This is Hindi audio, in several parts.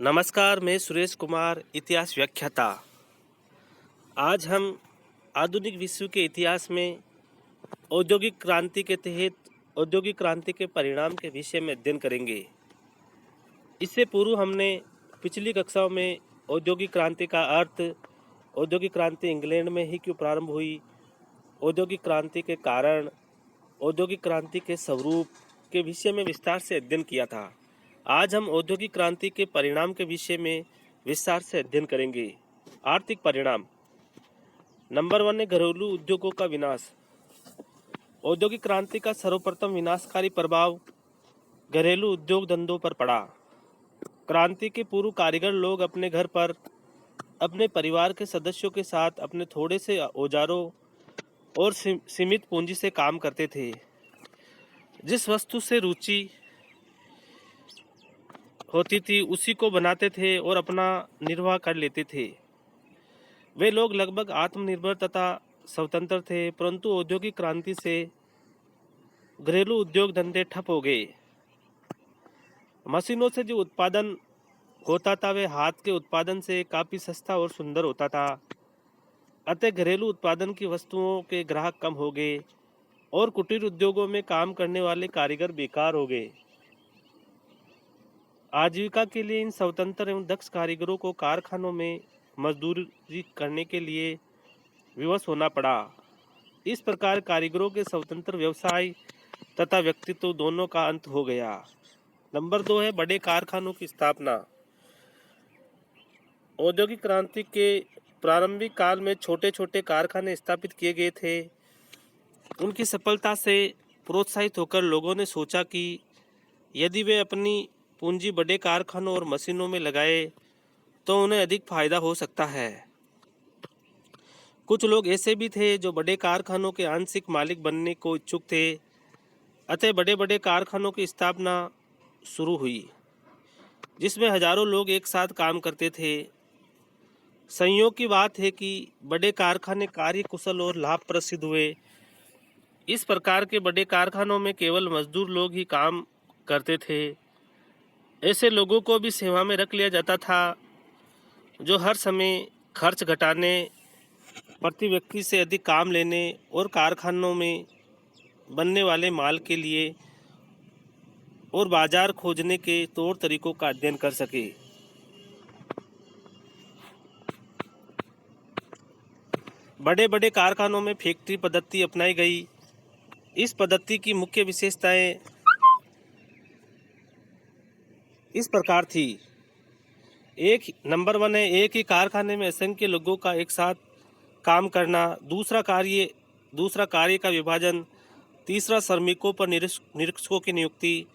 नमस्कार, मैं सुरेश कुमार, इतिहास व्याख्याता। आज हम आधुनिक विश्व के इतिहास में औद्योगिक क्रांति के तहत औद्योगिक क्रांति के परिणाम के विषय में अध्ययन करेंगे। इससे पूर्व हमने पिछली कक्षाओं में औद्योगिक क्रांति का अर्थ, औद्योगिक क्रांति इंग्लैंड में ही क्यों प्रारंभ हुई, औद्योगिक क्रांति के कारण, औद्योगिक क्रांति के स्वरूप के विषय में विस्तार से अध्ययन किया था। आज हम औद्योगिक क्रांति के परिणाम के विषय में विस्तार से अध्ययन करेंगे। आर्थिक परिणाम। नंबर 1 है घरेलू उद्योगों का विनाश। औद्योगिक क्रांति का सर्वप्रथम विनाशकारी प्रभाव घरेलू उद्योग धंधों पर पड़ा। क्रांति के पूर्व कारीगर लोग अपने घर पर अपने परिवार के सदस्यों के साथ अपने थोड़े से औजारों और सीमित पूंजी से काम करते थे। जिस वस्तु से रुचि होती थी उसी को बनाते थे और अपना निर्वाह कर लेते थे। वे लोग लगभग आत्मनिर्भर तथा स्वतंत्र थे, परंतु औद्योगिक क्रांति से घरेलू उद्योग धंधे ठप हो गए। मशीनों से जो उत्पादन होता था वे हाथ के उत्पादन से काफ़ी सस्ता और सुंदर होता था। अतः घरेलू उत्पादन की वस्तुओं के ग्राहक कम हो गए और कुटीर उद्योगों में काम करने वाले कारीगर बेकार हो गए। आजीविका के लिए इन स्वतंत्र एवं दक्ष कारीगरों को कारखानों में मजदूरी करने के लिए विवश होना पड़ा। इस प्रकार कारीगरों के स्वतंत्र व्यवसाय तथा व्यक्तित्व दोनों का अंत हो गया। नंबर 2 है बड़े कारखानों की स्थापना। औद्योगिक क्रांति के प्रारंभिक काल में छोटे छोटे कारखाने स्थापित किए गए थे। उनकी सफलता से प्रोत्साहित होकर लोगों ने सोचा कि यदि वे अपनी पूंजी बड़े कारखानों और मशीनों में लगाए तो उन्हें अधिक फायदा हो सकता है। कुछ लोग ऐसे भी थे जो बड़े कारखानों के आंशिक मालिक बनने को इच्छुक थे। अतः बड़े बड़े कारखानों की स्थापना शुरू हुई जिसमें हजारों लोग एक साथ काम करते थे। संयोग की बात है कि बड़े कारखाने कार्य कुशल और लाभप्रद सिद्ध हुए। इस प्रकार के बड़े कारखानों में केवल मजदूर लोग ही काम करते थे। ऐसे लोगों को भी सेवा में रख लिया जाता था जो हर समय खर्च घटाने, प्रति व्यक्ति से अधिक काम लेने और कारखानों में बनने वाले माल के लिए और बाजार खोजने के तौर तरीकों का अध्ययन कर सके। बड़े बड़े कारखानों में फैक्ट्री पद्धति अपनाई गई। इस पद्धति की मुख्य विशेषताएं इस प्रकार थी। नंबर 1 है एक ही कारखाने में असंख्य लोगों का एक साथ काम करना। दूसरा कार्य का विभाजन। तीसरा श्रमिकों पर निरीक्षकों की नियुक्ति।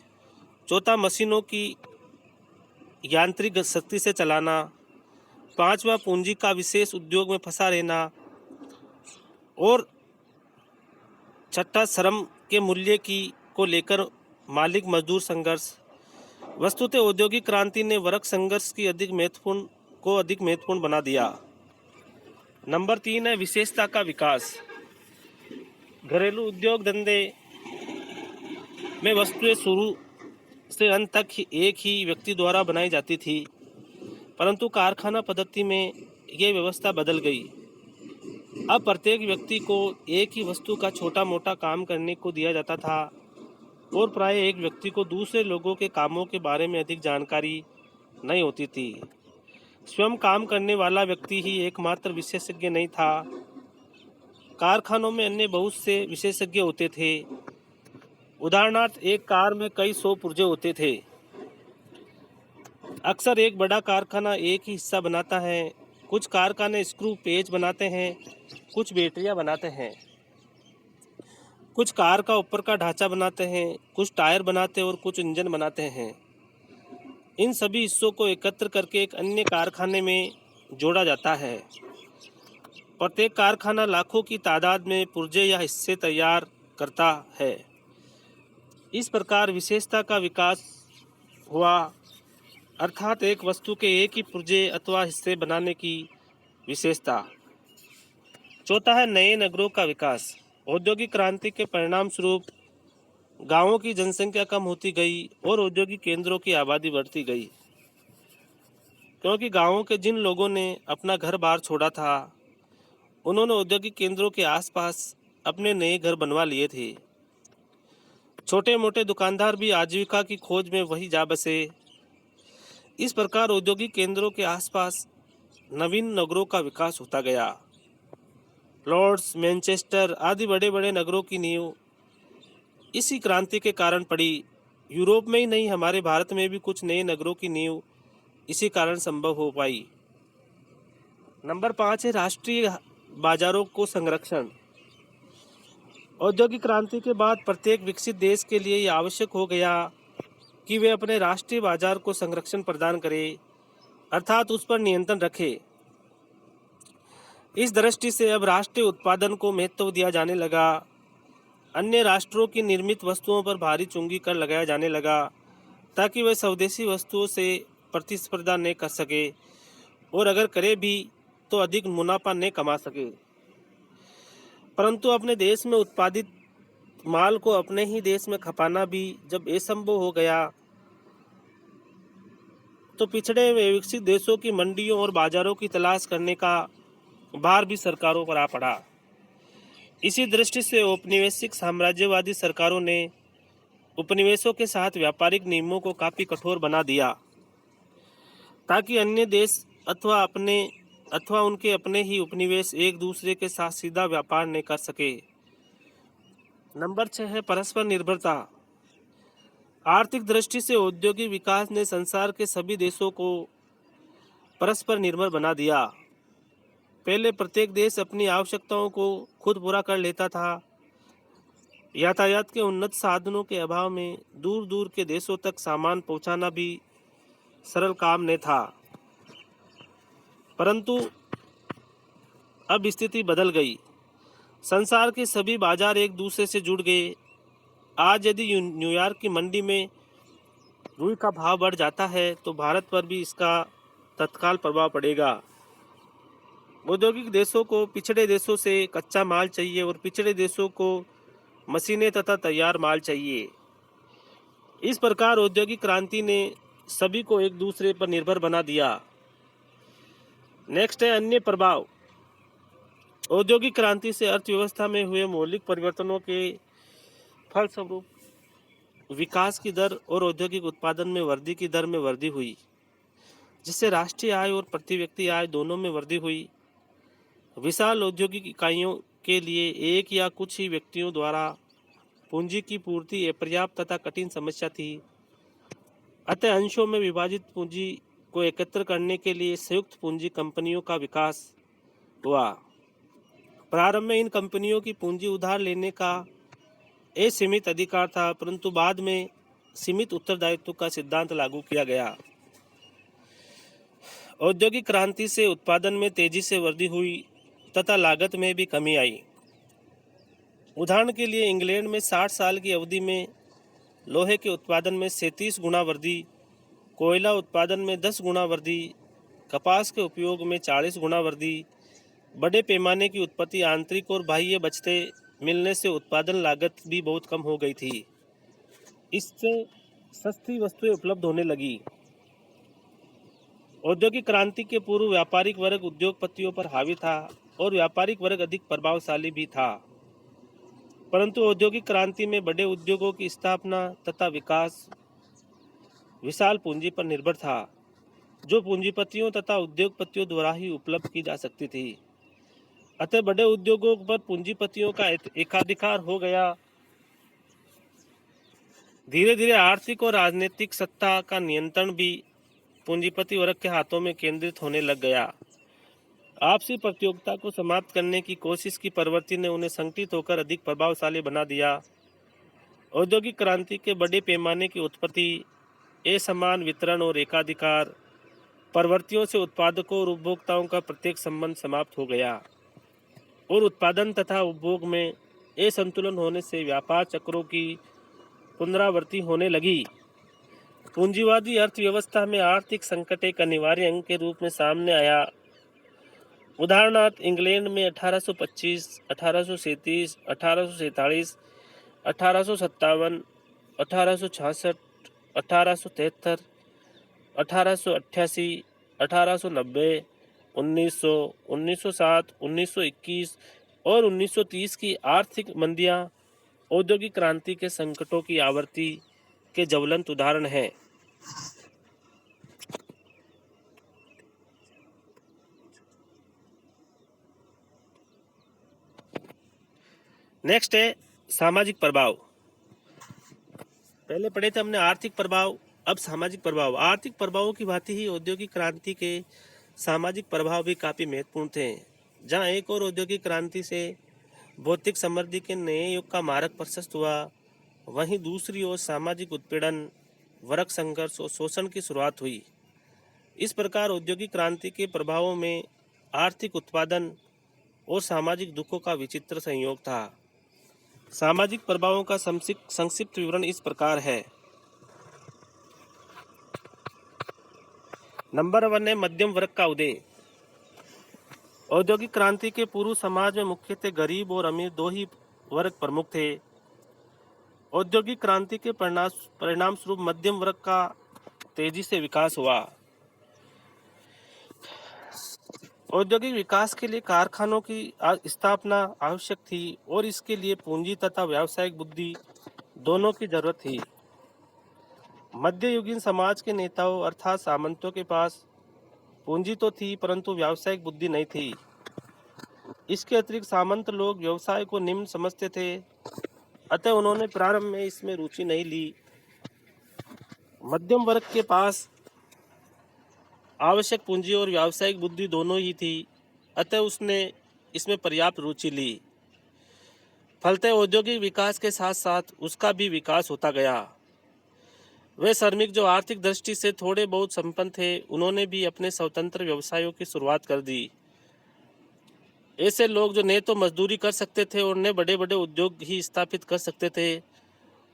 चौथा मशीनों की यांत्रिक शक्ति से चलाना। पांचवा पूंजी का विशेष उद्योग में फंसा रहना। और छठा श्रम के मूल्य को लेकर मालिक मजदूर संघर्ष। वस्तुतः औद्योगिक क्रांति ने वर्ग संघर्ष की अधिक महत्वपूर्ण बना दिया। नंबर 3 है विशेषता का विकास। घरेलू उद्योग धंधे में वस्तुएं शुरू से अंत तक एक ही व्यक्ति द्वारा बनाई जाती थी, परंतु कारखाना पद्धति में यह व्यवस्था बदल गई। अब प्रत्येक व्यक्ति को एक ही वस्तु का छोटा मोटा काम करने को दिया जाता था और प्राय एक व्यक्ति को दूसरे लोगों के कामों के बारे में अधिक जानकारी नहीं होती थी। स्वयं काम करने वाला व्यक्ति ही एकमात्र विशेषज्ञ नहीं था। कारखानों में अन्य बहुत से विशेषज्ञ होते थे। उदाहरणार्थ एक कार में कई 100 पुर्जे होते थे। अक्सर एक बड़ा कारखाना एक ही हिस्सा बनाता है। कुछ कारखाने स्क्रू पेच बनाते हैं, कुछ बैटरियां बनाते हैं, कुछ कार का ऊपर का ढांचा बनाते हैं, कुछ टायर बनाते हैं और कुछ इंजन बनाते हैं। इन सभी हिस्सों को एकत्र करके एक अन्य कारखाने में जोड़ा जाता है। प्रत्येक कारखाना लाखों की तादाद में पुर्जे या हिस्से तैयार करता है। इस प्रकार विशेषता का विकास हुआ, अर्थात एक वस्तु के एक ही पुर्जे अथवा हिस्से बनाने की विशेषता। चौथा है नए नगरों का विकास। औद्योगिक क्रांति के परिणाम स्वरूप गांवों की जनसंख्या कम होती गई और औद्योगिक केंद्रों की आबादी बढ़ती गई। क्योंकि गांवों के जिन लोगों ने अपना घर बार छोड़ा था, उन्होंने औद्योगिक केंद्रों के आसपास अपने नए घर बनवा लिए थे। छोटे मोटे दुकानदार भी आजीविका की खोज में वही जा बसे। इस प्रकार औद्योगिक केंद्रों के आसपास नवीन नगरों का विकास होता गया। लॉर्ड्स, मैनचेस्टर आदि बड़े बड़े नगरों की नींव इसी क्रांति के कारण पड़ी। यूरोप में ही नहीं, हमारे भारत में भी कुछ नए नगरों की नींव इसी कारण संभव हो पाई। नंबर 5 है राष्ट्रीय बाजारों को संरक्षण। औद्योगिक क्रांति के बाद प्रत्येक विकसित देश के लिए यह आवश्यक हो गया कि वे अपने राष्ट्रीय बाजार को संरक्षण प्रदान करें, अर्थात उस पर नियंत्रण रखे। इस दृष्टि से अब राष्ट्रीय उत्पादन को महत्व दिया जाने लगा। अन्य राष्ट्रों की निर्मित वस्तुओं पर भारी चुंगी कर लगाया जाने लगा ताकि वे स्वदेशी वस्तुओं से प्रतिस्पर्धा न कर सके, और अगर करे भी तो अधिक मुनाफा न कमा सके। परंतु अपने देश में उत्पादित माल को अपने ही देश में खपाना भी जब असंभव हो गया, तो पिछड़े व विकसित देशों की मंडियों और बाजारों की तलाश करने का भार भी सरकारों पर आ पड़ा। इसी दृष्टि से औपनिवेशिक साम्राज्यवादी सरकारों ने उपनिवेशों के साथ व्यापारिक नियमों को काफी कठोर बना दिया ताकि अन्य देश अथवा उनके अपने ही उपनिवेश एक दूसरे के साथ सीधा व्यापार न कर सके। नंबर 6 है परस्पर निर्भरता। आर्थिक दृष्टि से औद्योगिक विकास ने संसार के सभी देशों को परस्पर निर्भर बना दिया। पहले प्रत्येक देश अपनी आवश्यकताओं को खुद पूरा कर लेता था। यातायात के उन्नत साधनों के अभाव में दूर दूर के देशों तक सामान पहुंचाना भी सरल काम नहीं था। परंतु अब स्थिति बदल गई। संसार के सभी बाजार एक दूसरे से जुड़ गए। आज यदि न्यूयॉर्क की मंडी में रुई का भाव बढ़ जाता है तो भारत पर भी इसका तत्काल प्रभाव पड़ेगा। औद्योगिक देशों को पिछड़े देशों से कच्चा माल चाहिए और पिछड़े देशों को मशीनें तथा तैयार माल चाहिए। इस प्रकार औद्योगिक क्रांति ने सभी को एक दूसरे पर निर्भर बना दिया। नेक्स्ट है अन्य प्रभाव। औद्योगिक क्रांति से अर्थव्यवस्था में हुए मौलिक परिवर्तनों के फलस्वरूप विकास की दर और औद्योगिक उत्पादन में वृद्धि की दर में वृद्धि हुई, जिससे राष्ट्रीय आय और प्रति व्यक्ति आय दोनों में वृद्धि हुई। विशाल औद्योगिक इकाइयों के लिए एक या कुछ ही व्यक्तियों द्वारा पूंजी की पूर्ति अपर्याप्त तथा कठिन समस्या थी। अतः अंशों में विभाजित पूंजी को एकत्र करने के लिए संयुक्त पूंजी कंपनियों का विकास हुआ। प्रारंभ में इन कंपनियों की पूंजी उधार लेने का असीमित अधिकार था, परंतु बाद में सीमित उत्तरदायित्व का सिद्धांत लागू किया गया। औद्योगिक क्रांति से उत्पादन में तेजी से वृद्धि हुई तथा लागत में भी कमी आई। उदाहरण के लिए इंग्लैंड में 60 साल की अवधि में लोहे के उत्पादन में 37 गुना वृद्धि, कोयला उत्पादन में 10 गुना वृद्धि, कपास के उपयोग में 40 गुना वृद्धि, बड़े पैमाने की उत्पत्ति आंतरिक और बाह्य बचते मिलने से उत्पादन लागत भी बहुत कम हो गई थी। इससे सस्ती वस्तुएं उपलब्ध होने लगी। औद्योगिक क्रांति के पूर्व व्यापारिक वर्ग उद्योगपतियों पर हावी था और व्यापारिक वर्ग अधिक प्रभावशाली भी था। परंतु औद्योगिक क्रांति में बड़े उद्योगों की स्थापना तथा विकास विशाल पूंजी पर निर्भर था, जो पूंजीपतियों तथा उद्योगपतियों द्वारा ही उपलब्ध की जा सकती थी। अतः बड़े उद्योगों पर पूंजीपतियों का एकाधिकार हो गया। धीरे धीरे आर्थिक और राजनीतिक सत्ता का नियंत्रण भी पूंजीपति वर्ग के हाथों में केंद्रित होने लग गया। आपसी प्रतियोगिता को समाप्त करने की कोशिश की प्रवृत्ति ने उन्हें संगठित होकर अधिक प्रभावशाली बना दिया। औद्योगिक क्रांति के बड़े पैमाने की उत्पत्ति, असमान वितरण और एकाधिकार प्रवृत्तियों से उत्पादकों और उपभोक्ताओं का प्रत्येक संबंध समाप्त हो गया और उत्पादन तथा उपभोग में असंतुलन होने से व्यापार चक्रों की पुनरावृत्ति होने लगी। पूंजीवादी अर्थव्यवस्था में आर्थिक संकट एक अनिवार्य अंग के रूप में सामने आया। उदाहरणार्थ इंग्लैंड में 1825, 1837, 1847, 1857, 1866, 1873, 1888, 1890, 1900, 1907, 1921 और 1930 की आर्थिक मंदियां औद्योगिक क्रांति के संकटों की आवृत्ति के ज्वलंत उदाहरण हैं। नेक्स्ट है सामाजिक प्रभाव। पहले पढ़े थे हमने आर्थिक प्रभाव, अब सामाजिक प्रभाव। आर्थिक प्रभावों की भांति ही औद्योगिक क्रांति के सामाजिक प्रभाव भी काफी महत्वपूर्ण थे। जहां एक और औद्योगिक क्रांति से भौतिक समृद्धि के नए युग का मार्ग प्रशस्त हुआ, वहीं दूसरी ओर सामाजिक उत्पीड़न, वर्ग संघर्ष और शोषण की शुरुआत हुई। इस प्रकार औद्योगिक क्रांति के प्रभावों में आर्थिक उत्पादन और सामाजिक दुखों का विचित्र संयोग था। सामाजिक प्रभावों का संक्षिप्त विवरण इस प्रकार है। नंबर 1 है मध्यम वर्ग का उदय। औद्योगिक क्रांति के पूर्व समाज में मुख्यतः गरीब और अमीर दो ही वर्ग प्रमुख थे। औद्योगिक क्रांति के परिणाम स्वरूप मध्यम वर्ग का तेजी से विकास हुआ। औद्योगिक विकास के लिए कारखानों की स्थापना आवश्यक थी और इसके लिए पूंजी तथा व्यावसायिक बुद्धि दोनों की जरूरत थी। मध्ययुगीन समाज के नेताओं अर्थात सामंतों के पास पूंजी तो थी परंतु व्यावसायिक बुद्धि नहीं थी। इसके अतिरिक्त सामंत लोग व्यवसाय को निम्न समझते थे, अतः उन्होंने प्रारंभ में इसमें रुचि नहीं ली। मध्यम वर्ग के पास आवश्यक पूंजी और व्यावसायिक बुद्धि दोनों ही थी, अतः उसने इसमें पर्याप्त रुचि ली। फलतः औद्योगिक विकास के साथ साथ उसका भी विकास होता गया। वे श्रमिक जो आर्थिक दृष्टि से थोड़े बहुत संपन्न थे, उन्होंने भी अपने स्वतंत्र व्यवसायों की शुरुआत कर दी। ऐसे लोग जो न तो मजदूरी कर सकते थे और न बड़े बड़े उद्योग ही स्थापित कर सकते थे,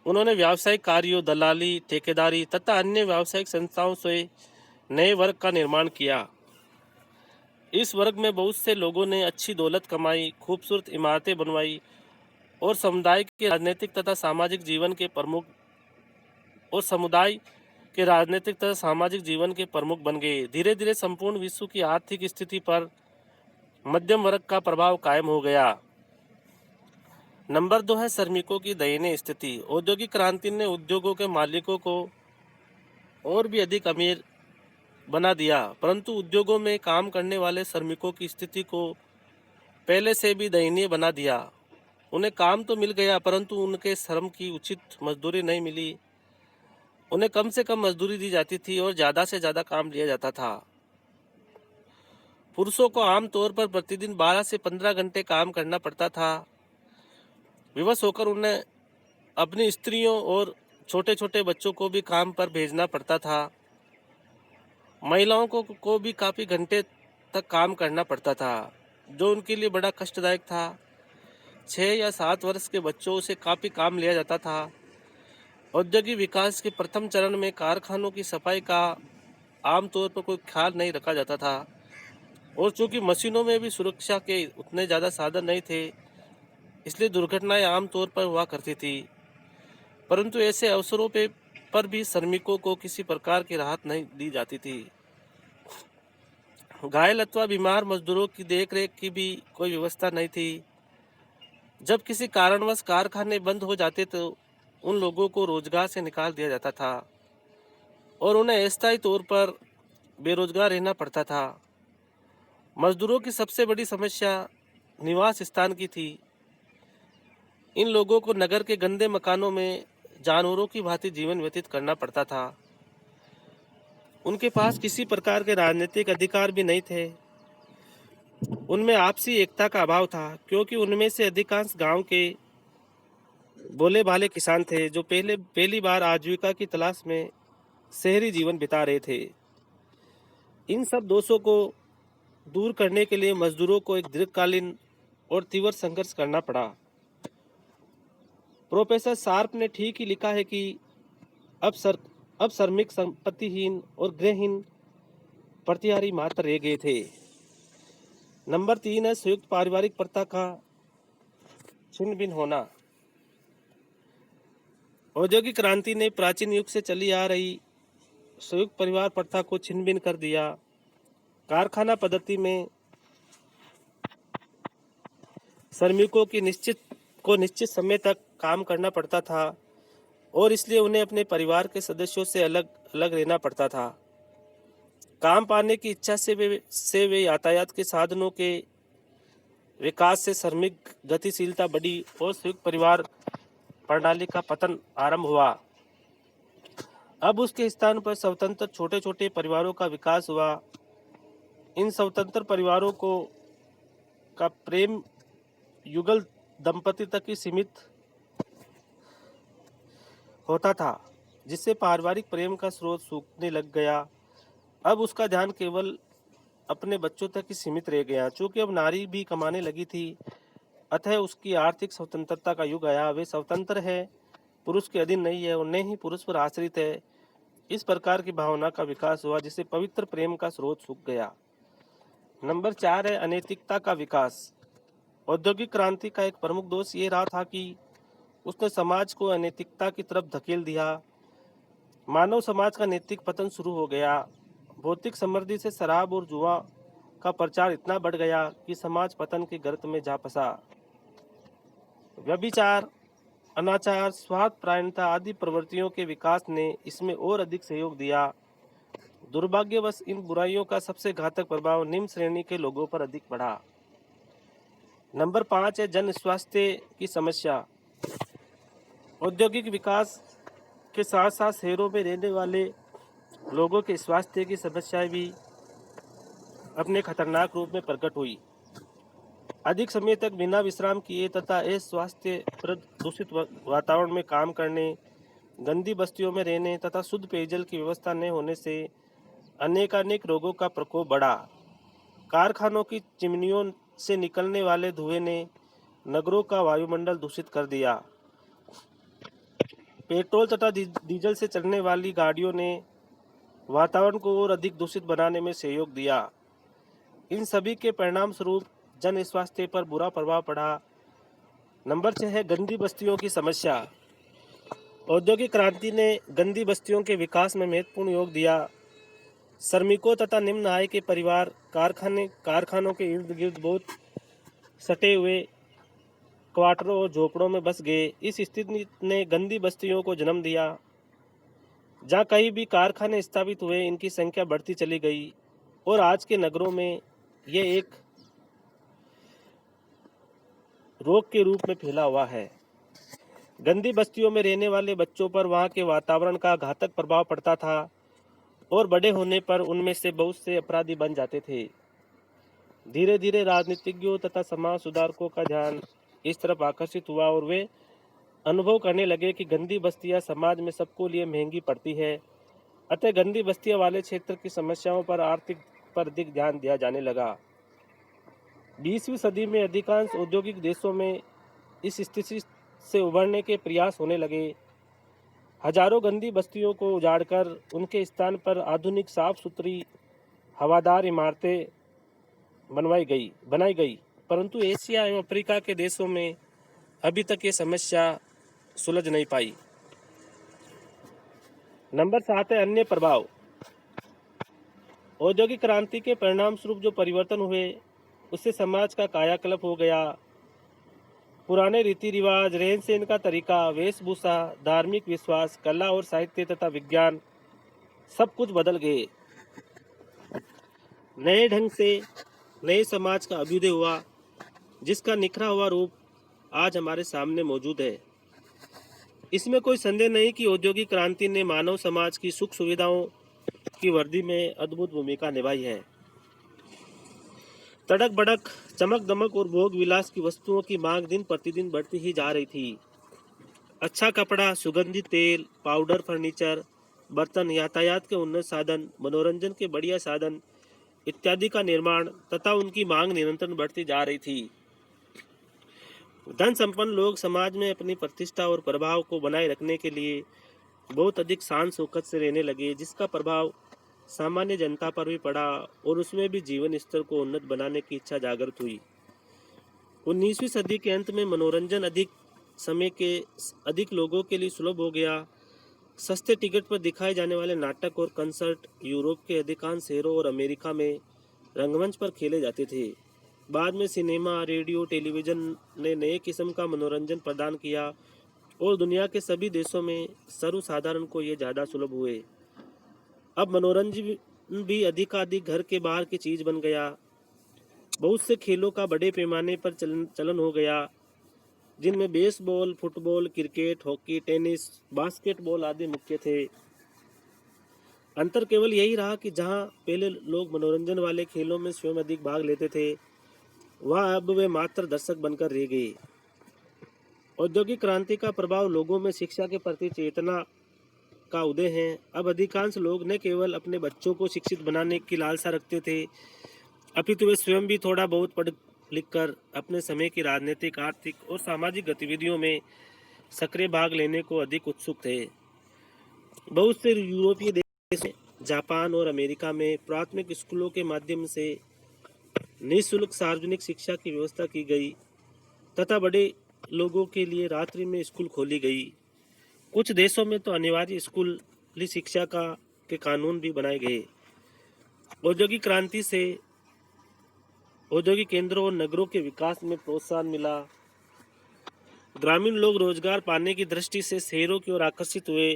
उन्होंने व्यावसायिक कार्यों, दलाली, ठेकेदारी तथा अन्य व्यावसायिक संस्थाओं से नए वर्ग का निर्माण किया। इस वर्ग में बहुत से लोगों ने अच्छी दौलत कमाई, खूबसूरत इमारतें बनवाई और समुदाय के राजनीतिक तथा सामाजिक जीवन के प्रमुख बन गए। धीरे धीरे संपूर्ण विश्व की आर्थिक स्थिति पर मध्यम वर्ग का प्रभाव कायम हो गया। नंबर 2 है श्रमिकों की दयनीय स्थिति। औद्योगिक क्रांति ने उद्योगों के मालिकों को और भी अधिक अमीर बना दिया, परंतु उद्योगों में काम करने वाले श्रमिकों की स्थिति को पहले से भी दयनीय बना दिया। उन्हें काम तो मिल गया परंतु उनके श्रम की उचित मजदूरी नहीं मिली। उन्हें कम से कम मजदूरी दी जाती थी और ज़्यादा से ज़्यादा काम लिया जाता था। पुरुषों को आमतौर पर प्रतिदिन 12 से 15 घंटे काम करना पड़ता था। विवश होकर उन्हें अपनी स्त्रियों और छोटे छोटे बच्चों को भी काम पर भेजना पड़ता था। महिलाओं को भी काफ़ी घंटे तक काम करना पड़ता था, जो उनके लिए बड़ा कष्टदायक था। 6 या 7 वर्ष के बच्चों से काफ़ी काम लिया जाता था। औद्योगिक विकास के प्रथम चरण में कारखानों की सफाई का आमतौर पर कोई ख्याल नहीं रखा जाता था और चूंकि मशीनों में भी सुरक्षा के उतने ज़्यादा साधन नहीं थे, इसलिए दुर्घटनाएं आमतौर पर हुआ करती थी। परंतु ऐसे अवसरों पर भी श्रमिकों को किसी प्रकार की राहत नहीं दी जाती थी। घायल अथवा बीमार मजदूरों की देखरेख की भी कोई व्यवस्था नहीं थी। जब किसी कारणवश कारखाने बंद हो जाते तो उन लोगों को रोजगार से निकाल दिया जाता था और उन्हें अस्थायी तौर पर बेरोजगार रहना पड़ता था। मजदूरों की सबसे बड़ी समस्या निवास स्थान की थी। इन लोगों को नगर के गंदे मकानों में जानवरों की भांति जीवन व्यतीत करना पड़ता था। उनके पास किसी प्रकार के राजनीतिक अधिकार भी नहीं थे। उनमें आपसी एकता का अभाव था, क्योंकि उनमें से अधिकांश गांव के भोले भाले किसान थे जो पहली बार आजीविका की तलाश में शहरी जीवन बिता रहे थे। इन सब दोषों को दूर करने के लिए मजदूरों को एक दीर्घकालीन और तीव्र संघर्ष करना पड़ा। प्रोफेसर शार्प ने ठीक ही लिखा है कि अब श्रमिक संपत्तिहीन और गृहहीन प्रतिहारी मात्र रह गए थे। नंबर 3 है संयुक्त पारिवारिक प्रथा का छिन्न भिन्न होना। औद्योगिक क्रांति ने प्राचीन युग से चली आ रही संयुक्त परिवार प्रथा को छिन्न भिन्न कर दिया। कारखाना पद्धति में श्रमिकों की निश्चित समय तक काम करना पड़ता था और इसलिए उन्हें अपने परिवार के सदस्यों से अलग अलग रहना पड़ता था। काम पाने की इच्छा से वे यातायात के साधनों के विकास से श्रमिक गतिशीलता बढ़ी और संयुक्त परिवार प्रणाली का पतन आरंभ हुआ। अब उसके स्थान पर स्वतंत्र छोटे छोटे परिवारों का विकास हुआ। इन स्वतंत्र परिवारों को का प्रेम युगल दंपति तक ही सीमित होता था, जिससे पारिवारिक प्रेम का स्रोत सूखने लग गया। अब उसका ध्यान केवल अपने बच्चों तक ही सीमित रह गया। चूंकि अब नारी भी कमाने लगी थी, अतः उसकी आर्थिक स्वतंत्रता का युग आया। वे स्वतंत्र है, पुरुष के अधीन नहीं है और न ही पुरुष पर आश्रित है। इस प्रकार की भावना का विकास हुआ जिससे पवित्र प्रेम का स्रोत सूख गया। नंबर 4 है अनैतिकता का विकास। औद्योगिक क्रांति का एक प्रमुख दोष ये रहा था कि उसने समाज को अनैतिकता की तरफ धकेल दिया। मानव समाज का नैतिक पतन शुरू हो गया। भौतिक समृद्धि से शराब और जुआ का प्रचार इतना बढ़ गया कि समाज पतन के गर्त में जा फंसा। व्यभिचार, अनाचार, स्वार्थ परायणता आदि प्रवृत्तियों के विकास ने इसमें और अधिक सहयोग दिया। दुर्भाग्यवश इन बुराइयों का सबसे घातक प्रभाव निम्न श्रेणी के लोगों पर अधिक पड़ा। नंबर 5 है जन स्वास्थ्य की समस्या। औद्योगिक विकास के साथ साथ शहरों में रहने वाले लोगों के स्वास्थ्य की समस्याएं भी अपने खतरनाक रूप में प्रकट हुई। अधिक समय तक बिना विश्राम किए तथा अस्वास्थ्यप्रद दूषित वातावरण में काम करने, गंदी बस्तियों में रहने तथा शुद्ध पेयजल की व्यवस्था न होने से अनेकानेक रोगों का प्रकोप बढ़ा। कारखानों की चिमनियों से निकलने वाले धुएं ने नगरों का वायुमंडल दूषित कर दिया। पेट्रोल तथा डीजल से चलने वाली गाड़ियों ने वातावरण को और अधिक दूषित बनाने में सहयोग दिया। इन सभी के परिणाम स्वरूप जन स्वास्थ्य पर बुरा प्रभाव पड़ा। नंबर 6 है गंदी बस्तियों की समस्या। औद्योगिक क्रांति ने गंदी बस्तियों के विकास में महत्वपूर्ण योग दिया। श्रमिकों तथा निम्न आय के परिवार कारखानों के इर्द गिर्द बहुत सटे हुए क्वार्टरों और झोपड़ों में बस गए। इस स्थिति ने गंदी बस्तियों को जन्म दिया। जहाँ कहीं भी कारखाने स्थापित हुए, इनकी संख्या बढ़ती चली गई और आज के नगरों में ये एक रोग के रूप में फैला हुआ है। गंदी बस्तियों में रहने वाले बच्चों पर वहाँ के वातावरण का घातक प्रभाव पड़ता था और बड़े होने पर उनमें से बहुत से अपराधी बन जाते थे। धीरे धीरे राजनीतिज्ञों तथा समाज सुधारकों का ध्यान इस तरफ आकर्षित हुआ और वे अनुभव करने लगे कि गंदी बस्तियां समाज में सबको लिए महंगी पड़ती है। अतः गंदी बस्तियां वाले क्षेत्र की समस्याओं पर अधिक ध्यान दिया जाने लगा। 20वीं सदी में अधिकांश औद्योगिक देशों में इस स्थिति से उभरने के प्रयास होने लगे। हजारों गंदी बस्तियों को उजाड़कर उनके स्थान पर आधुनिक साफ सुथरी हवादार इमारतें बनाई गई, परंतु एशिया एवं अफ्रीका के देशों में अभी तक ये समस्या सुलझ नहीं पाई। नंबर 7 है अन्य प्रभाव। औद्योगिक क्रांति के परिणाम स्वरूप जो परिवर्तन हुए उससे समाज का कायाकल्प हो गया। पुराने रीति रिवाज, रहन सहन का तरीका, वेशभूषा, धार्मिक विश्वास, कला और साहित्य तथा विज्ञान सब कुछ बदल गए। नए ढंग से नए समाज का अभ्युदय हुआ जिसका निखरा हुआ रूप आज हमारे सामने मौजूद है। इसमें कोई संदेह नहीं कि औद्योगिक क्रांति ने मानव समाज की सुख सुविधाओं की वृद्धि में अद्भुत भूमिका निभाई है। तड़क भड़क, चमक दमक और भोग विलास की वस्तुओं की मांग दिन प्रतिदिन बढ़ती ही जा रही थी। अच्छा कपड़ा, सुगंधित तेल, पाउडर, फर्नीचर, बर्तन, यातायात के उन्नत साधन, मनोरंजन के बढ़िया साधन इत्यादि का निर्माण तथा उनकी मांग निरंतर बढ़ती जा रही थी। धन संपन्न लोग समाज में अपनी प्रतिष्ठा और प्रभाव को बनाए रखने के लिए बहुत अधिक शान शौकत से रहने लगे, जिसका प्रभाव सामान्य जनता पर भी पड़ा और उसमें भी जीवन स्तर को उन्नत बनाने की इच्छा जागृत हुई। 19वीं सदी के अंत में मनोरंजन अधिक समय के अधिक लोगों के लिए सुलभ हो गया। सस्ते टिकट पर दिखाए जाने वाले नाटक और कंसर्ट यूरोप के अधिकांश शहरों और अमेरिका में रंगमंच पर खेले जाते थे। बाद में सिनेमा, रेडियो, टेलीविज़न ने नए किस्म का मनोरंजन प्रदान किया और दुनिया के सभी देशों में सर्वसाधारण को ये ज़्यादा सुलभ हुए। अब मनोरंजन भी अधिकाधिक घर के बाहर की चीज़ बन गया। बहुत से खेलों का बड़े पैमाने पर चलन हो गया, जिनमें baseball, football, cricket, hockey, tennis, basketball आदि मुख्य थे। अंतर केवल यही रहा कि जहां पहले लोग मनोरंजन वाले खेलों में स्वयं अधिक भाग लेते थे, वहां अब वे मात्र दर्शक बनकर रह गए। औद्योगिक क्रांति का प्रभाव लोगों में शिक्षा के प्रति चेतना का उदय है। अब अधिकांश लोग न केवल अपने बच्चों को शिक्षित बनाने की लालसा रखते थे, अपितु वे स्वयं भी थोड़ा बहुत पढ़ लिखकर अपने समय की राजनीतिक, आर्थिक और सामाजिक गतिविधियों में सक्रिय भाग लेने को अधिक उत्सुक थे। बहुत से यूरोपीय देश, जापान और अमेरिका में प्राथमिक स्कूलों के माध्यम से निःशुल्क सार्वजनिक शिक्षा की व्यवस्था की गई तथा बड़े लोगों के लिए रात्रि में स्कूल खोली गई। कुछ देशों में तो अनिवार्य स्कूली शिक्षा के कानून भी बनाए गए। औद्योगिक क्रांति से औद्योगिक केंद्रों और नगरों के विकास में प्रोत्साहन मिला। ग्रामीण लोग रोजगार पाने की दृष्टि से शहरों की ओर आकर्षित हुए।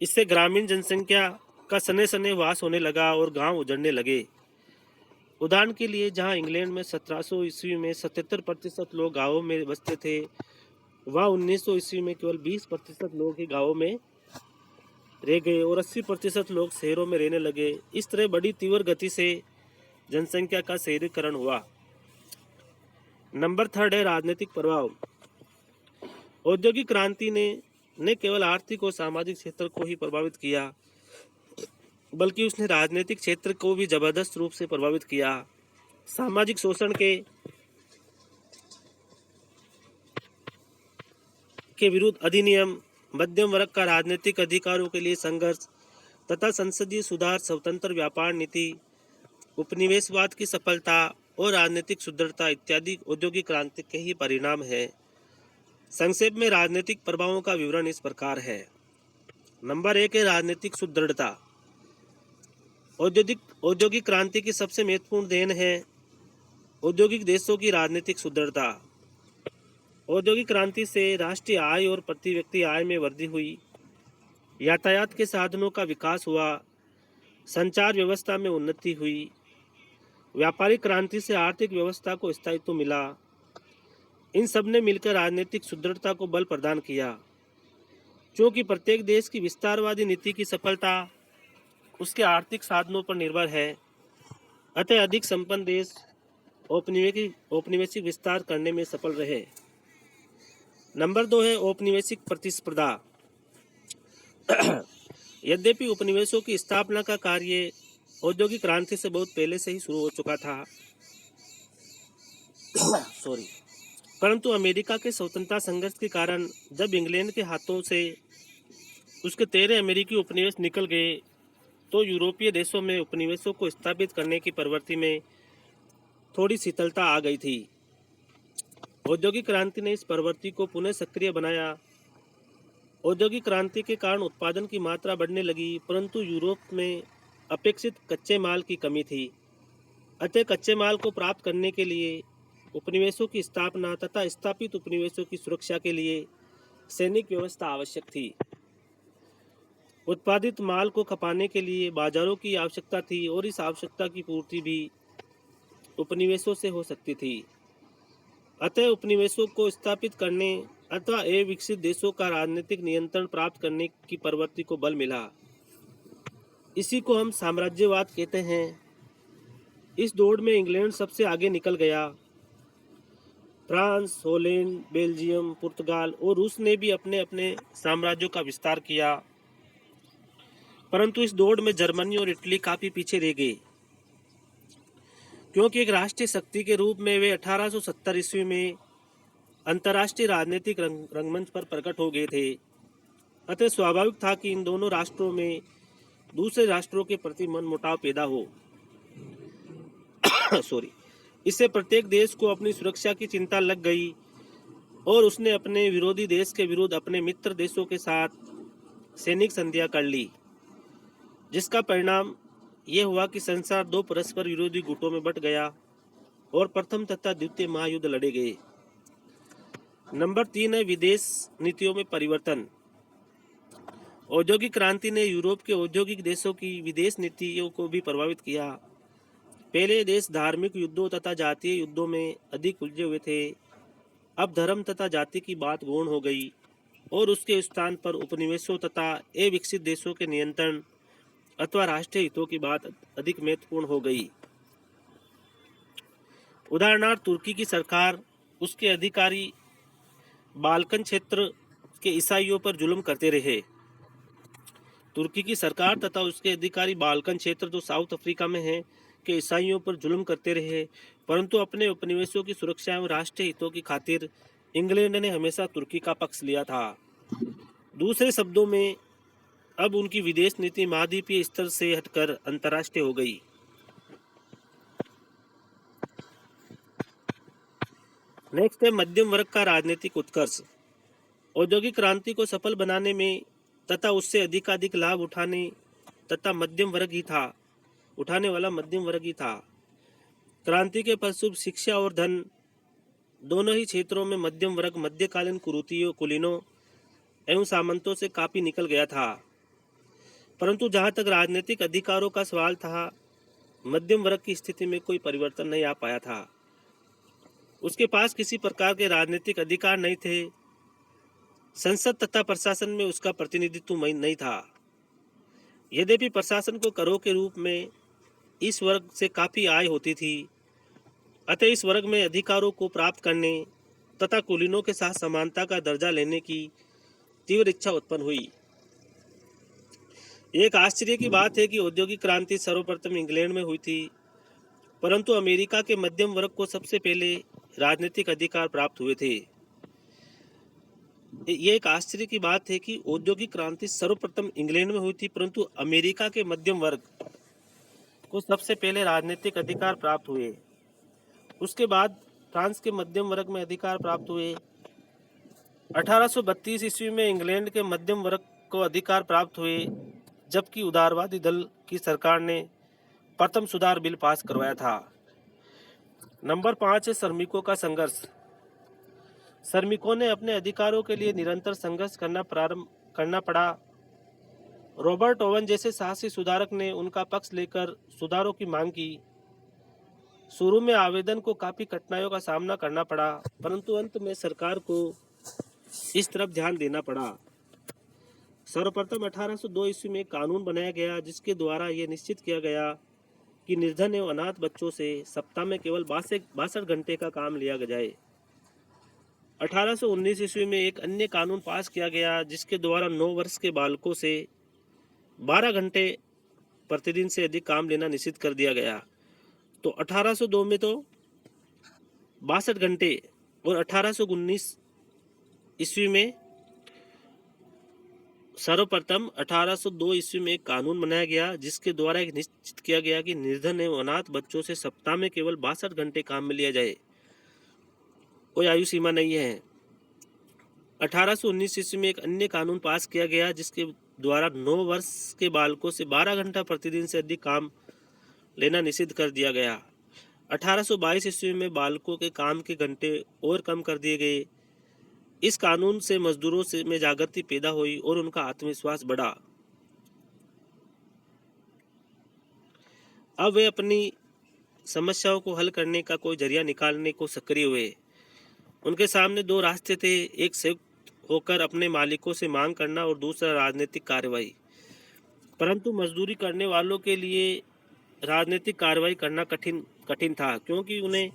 इससे ग्रामीण जनसंख्या का सने सने वास होने लगा और गांव उजड़ने लगे। उदाहरण के लिए, जहां इंग्लैंड में 1700 ईस्वी में 77% लोग गांवों में बसते थे, वहां 1900 ईस्वी में केवल 20% लोग ही गांवों में रह गए और 80% लोग शहरों में रहने लगे। इस तरह बड़ी तीव्र गति से जनसंख्या का शहरीकरण हुआ। नंबर 3 है राजनीतिक प्रभाव। औद्योगिक क्रांति ने न केवल आर्थिक और सामाजिक क्षेत्र को ही प्रभावित किया, बल्कि उसने राजनीतिक क्षेत्र को भी जबरदस्त रूप से प्रभावित किया। सामाजिक शोषण के विरुद्ध अधिनियम, मध्यम वर्ग का राजनीतिक अधिकारों के लिए संघर्ष तथा संसदीय सुधार, स्वतंत्र व्यापार नीति, उपनिवेशवाद की सफलता और राजनीतिक सुदृढ़ता इत्यादि औद्योगिक क्रांति के ही परिणाम है। संक्षेप में राजनीतिक प्रभावों का विवरण इस प्रकार है। नंबर 1 है राजनीतिक सुदृढ़ता। औद्योगिक क्रांति की सबसे महत्वपूर्ण देन है औद्योगिक देशों की राजनीतिक सुदृढ़ता। औद्योगिक क्रांति से राष्ट्रीय आय और प्रति व्यक्ति आय में वृद्धि हुई, यातायात के साधनों का विकास हुआ, संचार व्यवस्था में उन्नति हुई। व्यापारिक क्रांति से आर्थिक व्यवस्था को स्थायित्व मिला। इन सब ने मिलकर राजनीतिक सुदृढ़ता को बल प्रदान किया। क्योंकि प्रत्येक देश की विस्तारवादी नीति की सफलता उसके आर्थिक साधनों पर निर्भर है, अतः अधिक संपन्न देश औपनिवेशिक विस्तार करने में सफल रहे। नंबर 2 है औपनिवेशिक प्रतिस्पर्धा। यद्यपि उपनिवेशों की स्थापना का कार्य औद्योगिक क्रांति से बहुत पहले से ही शुरू हो चुका था, परंतु अमेरिका के स्वतंत्रता संघर्ष के कारण जब इंग्लैंड के हाथों से उसके 13 अमेरिकी उपनिवेश निकल गए, तो यूरोपीय देशों में उपनिवेशों को स्थापित करने की प्रवृत्ति में थोड़ी शिथिलता आ गई थी। औद्योगिक क्रांति ने इस प्रवृत्ति को पुनः सक्रिय बनाया। औद्योगिक क्रांति के कारण उत्पादन की मात्रा बढ़ने लगी, परंतु यूरोप में अपेक्षित कच्चे माल की कमी थी। अतः कच्चे माल को प्राप्त करने के लिए उपनिवेशों की स्थापना तथा स्थापित उपनिवेशों की सुरक्षा के लिए सैनिक व्यवस्था आवश्यक थी। उत्पादित माल को खपाने के लिए बाजारों की आवश्यकता थी और इस आवश्यकता की पूर्ति भी उपनिवेशों से हो सकती थी। अतः उपनिवेशों को स्थापित करने अथवा विकसित देशों का राजनीतिक नियंत्रण प्राप्त करने की प्रवृत्ति को बल मिला। इसी को हम साम्राज्यवाद कहते हैं। इस दौड़ में इंग्लैंड सबसे आगे निकल गया। फ्रांस, हॉलैंड, बेल्जियम, पुर्तगाल और रूस ने भी अपने अपने साम्राज्यों का विस्तार किया, परंतु इस दौड़ में जर्मनी और इटली काफी पीछे रह गए, क्योंकि एक राष्ट्रीय शक्ति के रूप में वे 1870 ईस्वी में अंतर्राष्ट्रीय राजनीतिक रंगमंच पर प्रकट हो गए थे। अतः स्वाभाविक था कि इन दोनों राष्ट्रों में दूसरे राष्ट्रों के प्रति मनमुटाव पैदा हो। इससे प्रत्येक देश को अपनी सुरक्षा की चिंता लग गई और उसने अपने विरोधी देश के विरुद्ध अपने मित्र देशों के साथ सैनिक संधियां कर ली, जिसका परिणाम ये हुआ कि संसार दो परस्पर विरोधी गुटों में बंट गया और प्रथम तथा द्वितीय महायुद्ध लड़े गए। नंबर 3 है विदेश नीतियों में परिवर्तन। औद्योगिक क्रांति ने यूरोप के औद्योगिक देशों की विदेश नीतियों को भी प्रभावित किया। पहले देश धार्मिक युद्धों तथा जातीय युद्धों में अधिक उलझे हुए थे। अब धर्म तथा जाति की बात गौण हो गई और उसके स्थान पर उपनिवेशों तथा अविकसित देशों के नियंत्रण अथवा राष्ट्रीय हितों की बात अधिक महत्वपूर्ण हो गई। उदाहरणार्थ तुर्की की सरकार उसके अधिकारी बाल्कन क्षेत्र के ईसाइयों पर जुल्म करते रहे। तुर्की की सरकार तथा उसके अधिकारी बाल्कन क्षेत्र जो साउथ अफ्रीका में है के ईसाइयों पर जुल्म करते रहे, परंतु अपने उपनिवेशों की सुरक्षा एवं राष्ट्रीय हितों की खातिर इंग्लैंड ने हमेशा तुर्की का पक्ष लिया था। दूसरे शब्दों में अब उनकी विदेश नीति महाद्वीपीय स्तर से हटकर अंतर्राष्ट्रीय हो गई। नेक्स्ट है मध्यम वर्ग का राजनीतिक उत्कर्ष। औद्योगिक क्रांति को सफल बनाने में तथा उससे अधिकाधिक लाभ उठाने वाला मध्यम वर्ग ही था। क्रांति के फलस्वरूप शिक्षा और धन दोनों ही क्षेत्रों में मध्यम वर्ग मध्यकालीन कुलीनों एवं सामंतों से काफी निकल गया था। परंतु जहां तक राजनीतिक अधिकारों का सवाल था, मध्यम वर्ग की स्थिति में कोई परिवर्तन नहीं आ पाया था। उसके पास किसी प्रकार के राजनीतिक अधिकार नहीं थे। संसद तथा प्रशासन में उसका प्रतिनिधित्व नहीं था। यद्यपि प्रशासन को करों के रूप में इस वर्ग से काफी आय होती थी, अतः इस वर्ग में अधिकारों को प्राप्त करने तथा कुलीनों के साथ समानता का दर्जा लेने की तीव्र इच्छा उत्पन्न हुई। एक आश्चर्य की बात है कि औद्योगिक क्रांति सर्वप्रथम इंग्लैंड में हुई थी, परंतु अमेरिका के मध्यम वर्ग को सबसे पहले राजनीतिक अधिकार प्राप्त हुए थे। ये एक आश्चर्य की बात है कि औद्योगिक क्रांति सर्वप्रथम इंग्लैंड में हुई थी, परंतु अमेरिका के मध्यम वर्ग को सबसे पहले राजनीतिक अधिकार प्राप्त हुए। उसके बाद फ्रांस के मध्यम वर्ग में अधिकार प्राप्त हुए। 1832 ईस्वी में इंग्लैंड के मध्यम वर्ग को अधिकार प्राप्त हुए, जबकि उदारवादी दल की सरकार ने प्रथम सुधार बिल पास करवाया था। नंबर 5 है श्रमिकों का संघर्ष। श्रमिकों ने अपने अधिकारों के लिए निरंतर संघर्ष करना पड़ा। रॉबर्ट ओवन जैसे साहसी सुधारक ने उनका पक्ष लेकर सुधारों की मांग की। शुरू में आवेदन को काफी कठिनाइयों का सामना करना पड़ा, परंतु अंत में सरकार को इस तरफ ध्यान देना पड़ा। सर्वप्रथम 1802 ईस्वी में कानून बनाया गया, जिसके द्वारा यह निश्चित किया गया कि निर्धन एवं अनाथ बच्चों से सप्ताह में केवल 62 घंटे का काम लिया जाए। 1819 ईस्वी में एक अन्य कानून पास किया गया, जिसके द्वारा 9 वर्ष के बालकों से 12 घंटे प्रतिदिन से अधिक काम लेना निषिद्ध कर दिया गया। तो 1802 में तो 62 घंटे और 1819 ईस्वी में सर्वप्रथम 1802 ईस्वी में एक कानून बनाया गया, जिसके द्वारा एक निश्चित किया गया कि निर्धन एवं अनाथ बच्चों से सप्ताह में केवल 62 घंटे काम में लिया जाए, कोई आयु सीमा नहीं है। 1819 ईस्वी में एक अन्य कानून पास किया गया, जिसके द्वारा 9 वर्ष के बालकों से 12 घंटा प्रतिदिन से अधिक काम लेना निषिद्ध कर दिया गया। 1822 ईस्वी में बालकों के काम के घंटे और कम कर दिए गए। इस कानून से मजदूरों में जागृति पैदा हुई और उनका आत्मविश्वास बढ़ा। अब वे अपनी समस्याओं को हल करने का कोई जरिया निकालने को सक्रिय हुए। उनके सामने 2 रास्ते थे, एक संयुक्त होकर अपने मालिकों से मांग करना और दूसरा राजनीतिक कार्रवाई। परंतु मजदूरी करने वालों के लिए राजनीतिक कार्रवाई करना कठिन था, क्योंकि उन्हें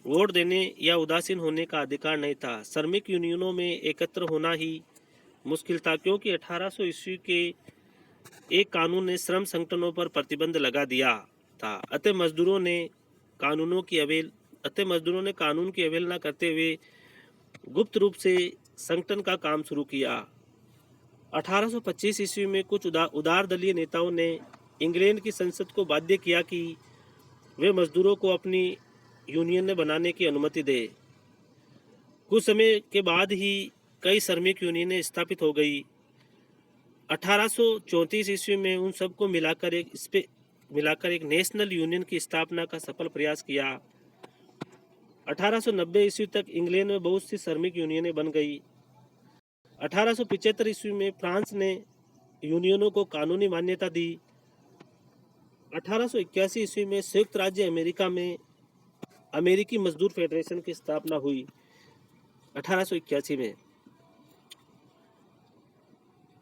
वोट देने या उदासीन होने का अधिकार नहीं था। श्रमिक यूनियनों में एकत्र होना ही मुश्किल था, क्योंकि 1800 ईस्वी के एक कानून ने श्रम संगठनों पर प्रतिबंध लगा दिया था। अतः मजदूरों ने कानून की अवहेलना करते हुए गुप्त रूप से संगठन का काम शुरू किया। 1825 ईस्वी में कुछ उदार दलीय नेताओं ने इंग्लैंड की संसद को बाध्य किया कि वे मजदूरों को अपनी यूनियन बनाने की अनुमति दे। कुछ समय के बाद ही कई श्रमिक यूनियनें स्थापित हो गई। 1834 ईस्वी में उन सबको मिलाकर एक मिलाकर एक नेशनल यूनियन की स्थापना का सफल प्रयास किया। 1890 ईस्वी तक इंग्लैंड में बहुत सी श्रमिक यूनियनें बन गई। 1875 ईस्वी में फ्रांस ने यूनियनों को कानूनी मान्यता दी। 1881 ईस्वी में संयुक्त राज्य अमेरिका में अमेरिकी मजदूर फेडरेशन की स्थापना हुई। 1881 में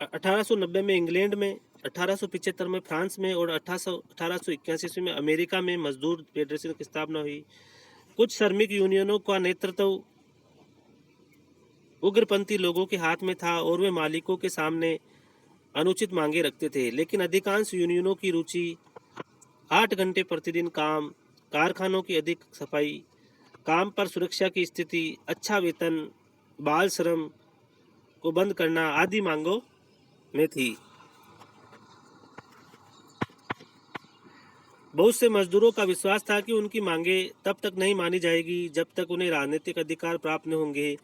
1890 में इंग्लैंड में, 1875 में फ्रांस में और 1881 ईस्वी में अमेरिका में मजदूर फेडरेशन की स्थापना हुई। कुछ श्रमिक यूनियनों का नेतृत्व उग्रपंथी लोगों के हाथ में था और वे मालिकों के सामने अनुचित मांगे रखते थे, लेकिन अधिकांश यूनियनों की रुचि 8 घंटे प्रतिदिन काम, कारखानों की अधिक सफाई, काम पर सुरक्षा की स्थिति, अच्छा वेतन, बाल श्रम को बंद करना आदि मांगों में थी। बहुत से मजदूरों का विश्वास था कि उनकी मांगे तब तक नहीं मानी जाएगी जब तक उन्हें राजनीतिक अधिकार प्राप्त न होंगे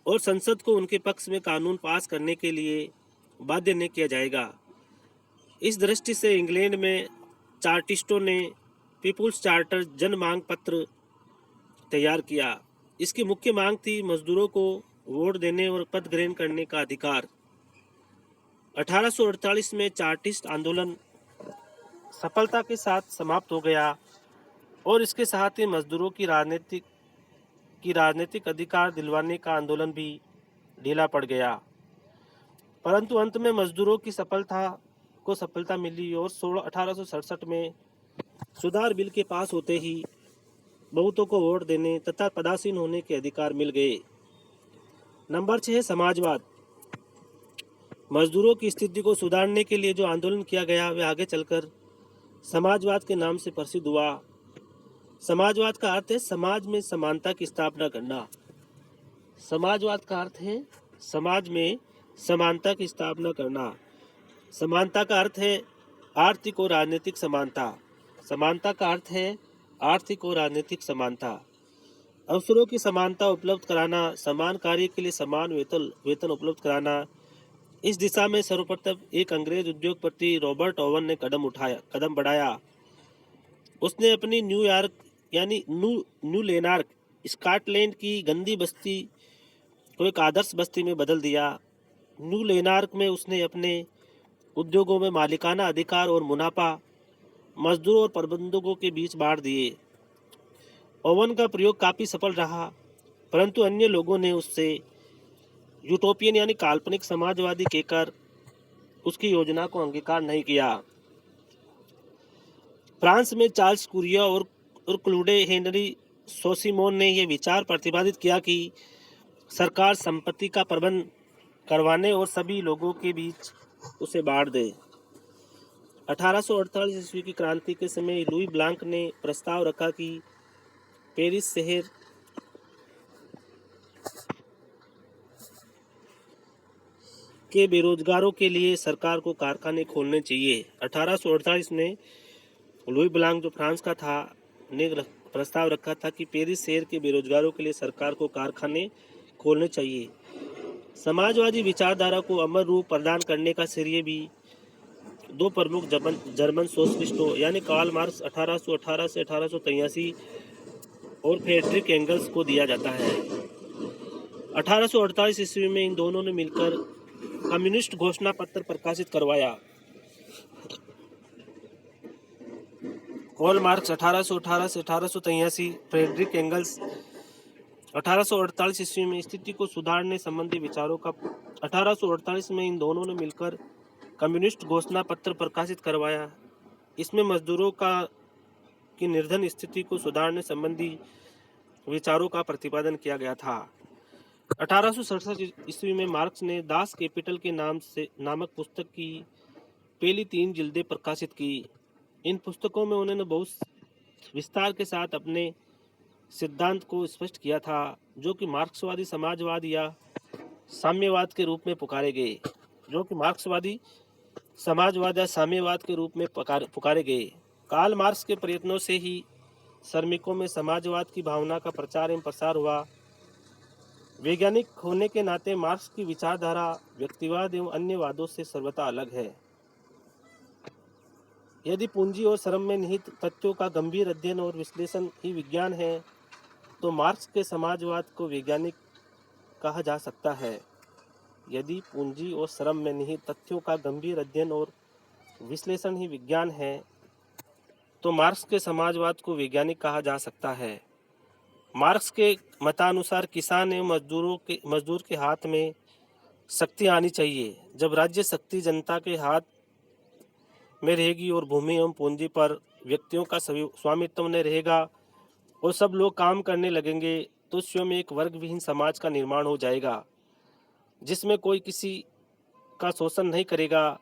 और संसद को उनके पक्ष में कानून पास करने के लिए बाध्य न किया जाएगा। इस दृष्टि से इंग्लैंड में चार्टिस्टों ने पीपुल्स चार्टर जन मांग पत्र तैयार किया। इसकी मुख्य मांग थी मजदूरों को वोट देने और पद ग्रहण करने का अधिकार। 1848 में चार्टिस्ट आंदोलन सफलता के साथ समाप्त हो गया और इसके साथ ही मजदूरों की राजनीतिक अधिकार दिलवाने का आंदोलन भी ढीला पड़ गया। परंतु अंत में मजदूरों की सफलता मिली और 1867 में सुधार बिल के पास होते ही बहुतों को वोट देने तथा पदासीन होने के अधिकार मिल गए। नंबर 6 है समाजवाद। मजदूरों की स्थिति को सुधारने के लिए जो आंदोलन किया गया वह आगे चलकर समाजवाद के नाम से प्रसिद्ध हुआ। समाजवाद का अर्थ है समाज में समानता की स्थापना करना। समाजवाद का अर्थ है समाज में समानता की स्थापना करना। समानता का अर्थ है आर्थिक और राजनीतिक समानता। समानता का अर्थ है आर्थिक और राजनीतिक समानता। अवसरों की समानता उपलब्ध कराना, समान कार्य के लिए समान वेतन उपलब्ध कराना। इस दिशा में सर्वप्रथम एक अंग्रेज उद्योगपति रॉबर्ट ओवन ने कदम बढ़ाया। उसने अपनी न्यूयॉर्क यानी न्यू लेनार्क स्कॉटलैंड की गंदी बस्ती को एक आदर्श बस्ती में बदल दिया। न्यू लेनार्क में उसने अपने उद्योगों में मालिकाना अधिकार और मुनाफा मजदूरों और प्रबंधकों के बीच बांट दिए। ओवन का प्रयोग काफ़ी सफल रहा, परंतु अन्य लोगों ने उससे यूटोपियन यानी काल्पनिक समाजवादी कहकर उसकी योजना को अंगीकार नहीं किया। फ्रांस में चार्ल्स कुरिया और क्लूडे हेनरी सोसिमोन ने यह विचार प्रतिपादित किया कि सरकार संपत्ति का प्रबंध करवाने और सभी लोगों के बीच उसे बांट दे। 1848 ईस्वी की क्रांति के समय लुई ब्लांक ने प्रस्ताव रखा कि पेरिस शहर के बेरोजगारों के लिए सरकार को कारखाने खोलने चाहिए। 1848 में लुई ब्लांक जो फ्रांस का था ने प्रस्ताव रखा था कि पेरिस शहर के बेरोजगारों के लिए सरकार को कारखाने खोलने चाहिए। समाजवादी विचारधारा को अमर रूप प्रदान करने का श्रेय भी दो प्रमुख जर्मन सोशलिस्टों यानी कार्ल मार्क्स 1818 से 1883 और फ्रेडरिक एंगल्स को दिया जाता है। 1848 ईस्वी में इन दोनों ने मिलकर कम्युनिस्ट घोषणा पत्र प्रकाशित करवाया। कार्ल मार्क्स 1818 से 1883, फ्रेडरिक एंगल्स 1848 ईस्वी में स्थिति को सुधारने संबंधी विचारों का 1848 में इन दोनों ने मिलकर कम्युनिस्ट घोषणा पत्र प्रकाशित करवाया। इसमें मजदूरों की निर्धन स्थिति को सुधारने संबंधी विचारों का प्रतिपादन किया गया था। 1867 ईस्वी में मार्क्स ने दास कैपिटल के नामक पुस्तक की पहली 3 जिल्दें प्रकाशित की। इन पुस्तकों में उन्होंने बहुत विस्तार के साथ अपने सिद्धांत को स्पष्ट किया था, जो कि मार्क्सवादी समाजवाद या साम्यवाद के रूप में पुकारे गए। कार्ल मार्क्स के प्रयत्नों से ही श्रमिकों में समाजवाद की भावना का प्रचार एवं प्रसार हुआ। वैज्ञानिक होने के नाते मार्क्स की विचारधारा व्यक्तिवाद एवं अन्य वादों से सर्वथा अलग है। यदि पूंजी और श्रम में निहित तथ्यों का गंभीर अध्ययन और विश्लेषण ही विज्ञान है, तो मार्क्स के समाजवाद को वैज्ञानिक कहा जा सकता है। यदि पूंजी और श्रम में निहित तथ्यों का गंभीर अध्ययन और विश्लेषण ही विज्ञान है, तो मार्क्स के समाजवाद को वैज्ञानिक कहा जा सकता है। मार्क्स के मतानुसार किसान एवं मजदूर के हाथ में शक्ति आनी चाहिए। जब राज्य शक्ति जनता के हाथ में रहेगी और भूमि एवं पूंजी पर व्यक्तियों का स्वामित्व नहीं रहेगा और सब लोग काम करने लगेंगे, तो स्वयं एक वर्ग विहीन समाज का निर्माण हो जाएगा, जिसमें कोई किसी का शोषण नहीं करेगा।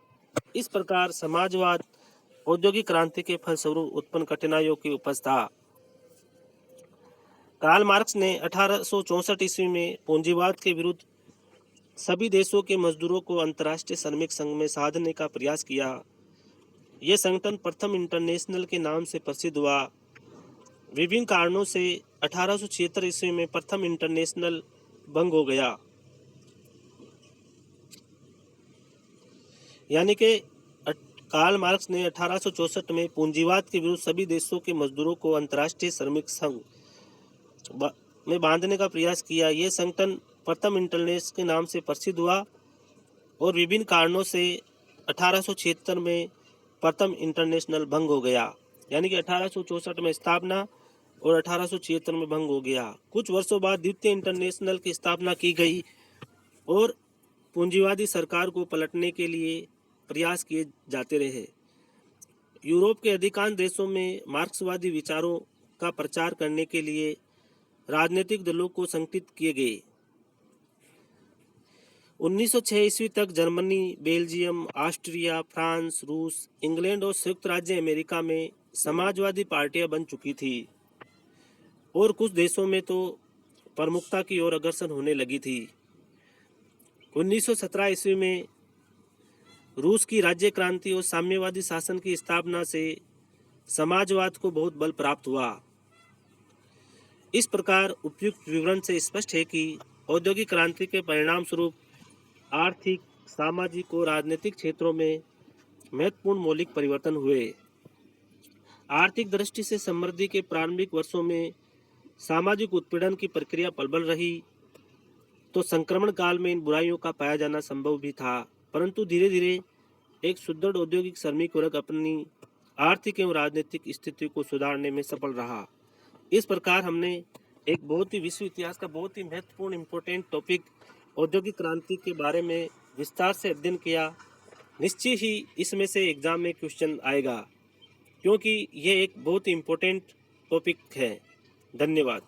इस प्रकार समाजवाद औद्योगिक क्रांति के फलस्वरूप उत्पन्न कठिनाइयों की उपज था। कार्ल मार्क्स ने 1864 ईस्वी में पूंजीवाद के विरुद्ध सभी देशों के मजदूरों को अंतर्राष्ट्रीय श्रमिक संघ में साधने का प्रयास किया। यह संगठन प्रथम इंटरनेशनल के नाम से प्रसिद्ध हुआ। विभिन्न कारणों से 1876 ईस्वी में प्रथम इंटरनेशनल भंग हो गया, यानी कि कार्ल मार्क्स ने 1864 में पूंजीवाद के विरुद्ध सभी देशों के मजदूरों को अंतर्राष्ट्रीय श्रमिक संघ में बांधने का प्रयास किया। यह संगठन प्रथम इंटरनेशनल के नाम से प्रसिद्ध हुआ और विभिन्न कारणों से 1876 में प्रथम इंटरनेशनल भंग हो गया, यानी कि 1864 में स्थापना और 1876 में भंग हो गया। कुछ वर्षों बाद द्वितीय इंटरनेशनल की स्थापना की गई और पूंजीवादी सरकार को पलटने के लिए प्रयास किए जाते रहे। यूरोप के अधिकांश देशों में मार्क्सवादी विचारों का प्रचार करने के लिए राजनीतिक दलों को संगठित किए गए। 1906 ईस्वी तक जर्मनी, बेल्जियम, ऑस्ट्रिया, फ्रांस, रूस, इंग्लैंड और संयुक्त राज्य अमेरिका में समाजवादी पार्टियां बन चुकी थी और कुछ देशों में तो प्रमुखता की ओर अग्रसर होने लगी थी। 1917 ईस्वी में रूस की राज्य क्रांति और साम्यवादी शासन की स्थापना से समाजवाद को बहुत बल प्राप्त हुआ। इस प्रकार उपयुक्त विवरण से स्पष्ट है कि औद्योगिक क्रांति के परिणाम स्वरूप आर्थिक, सामाजिक और राजनीतिक क्षेत्रों में महत्वपूर्ण मौलिक परिवर्तन हुए। आर्थिक दृष्टि से समृद्धि के प्रारंभिक वर्षों में सामाजिक उत्पीड़न की प्रक्रिया प्रबल रही, तो संक्रमण काल में इन बुराइयों का पाया जाना संभव भी था, परंतु धीरे धीरे एक सुदृढ़ औद्योगिक श्रमिक वर्ग अपनी आर्थिक एवं राजनीतिक स्थिति को सुधारने में सफल रहा। इस प्रकार हमने एक बहुत ही विश्व इतिहास का बहुत ही महत्वपूर्ण इम्पोर्टेंट टॉपिक औद्योगिक क्रांति के बारे में विस्तार से अध्ययन किया। निश्चय ही इसमें से एग्जाम में क्वेश्चन आएगा, क्योंकि ये एक बहुत ही इम्पोर्टेंट टॉपिक है। धन्यवाद।